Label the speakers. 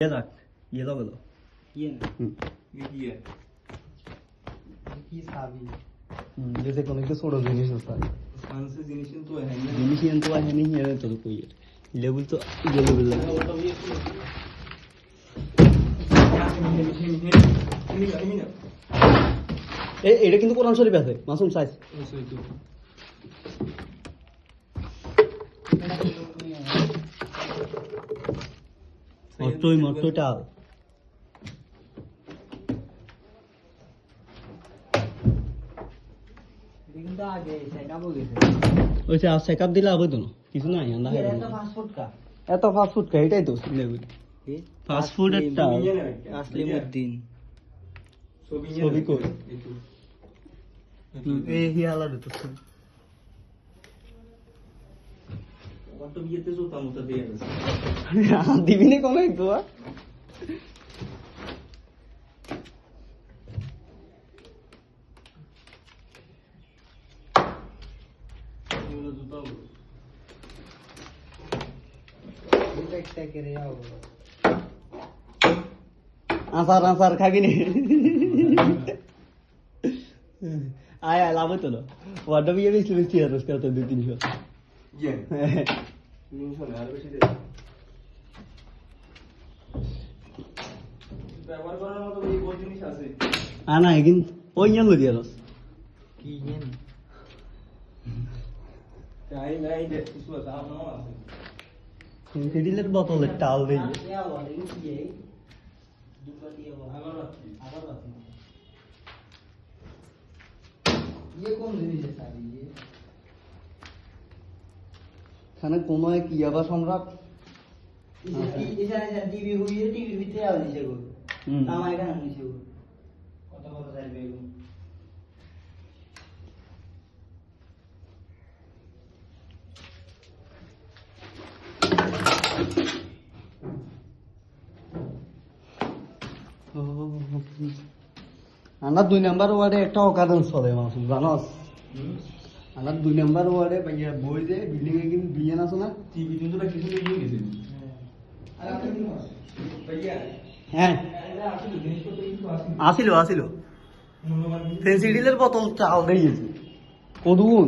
Speaker 1: ये रख ये लो बोलो
Speaker 2: ये ना ये की साबी
Speaker 1: जैसे कोने के छोड़ो जिनिस होता है
Speaker 2: कौन से जिनिस तो है
Speaker 1: जिनिस ये तो है नहीं है तो कोई लेवल तो ये लेवल है এটা কিন্তু কোরআন শরীফ আছে মাসুম সাইজ মট্টইটা
Speaker 2: কিন্তু আগে চেকআপ হয়ে গেছে
Speaker 1: ওই যে চেকআপ দিলে হবে তো কিছু নাই আন্দা হয়
Speaker 2: এত ফাস্ট ফুড কা
Speaker 1: এত ফাস্ট ফুড কা এটাই তো লেভেল ফাস্ট ফুড একটা
Speaker 2: আসলে মুদ্দিন
Speaker 1: ছবি কই এই হিয়ালা দিতে
Speaker 2: কত বিয়েতে জোতা মুতা দিয়ে গেছে
Speaker 1: দিবি না কোন একটু আসার খাবি নি আয় লাভ হতো না ওয়ার্ডা বিয়ে বেশি বেশি আর কত 2-300
Speaker 2: ব্যবহার করার মতো এই গোল জিনিস আছে
Speaker 1: আনা এগিন ওই নিয়ে লই দিয়ারস
Speaker 2: কি নেন তাই নাই যে কিছু আছে আপনাও আছে
Speaker 1: সিডিলের বোতলের টাল দেই
Speaker 2: ये कौन जिनिस है सारी ये
Speaker 1: खाना कोनो एक याबा सम्राट
Speaker 2: इसे टीवी हुई है टीवी ভিতরে আও নিছে গো আমার এখানে নিছে গো কত বড় সাইজ বেগুন
Speaker 1: আমরা 2 নাম্বার ওয়ার্ডে একটা অকাদন চলে মাসুম জানোস আমরা 2 নাম্বার ওয়ার্ডে ভাইয়া বই যে বিল্ডিং এ কিন্তু বিয়ান আছে না
Speaker 2: টিভি কিন্তু কিছু নিয়ে গেছে আর আপনি কি ভাইয়া
Speaker 1: হ্যাঁ
Speaker 2: আসলে জিনিসপত্র কিন্তু
Speaker 1: আসিল সেন্সিডিলের বোতল চাল দেইছে কদুন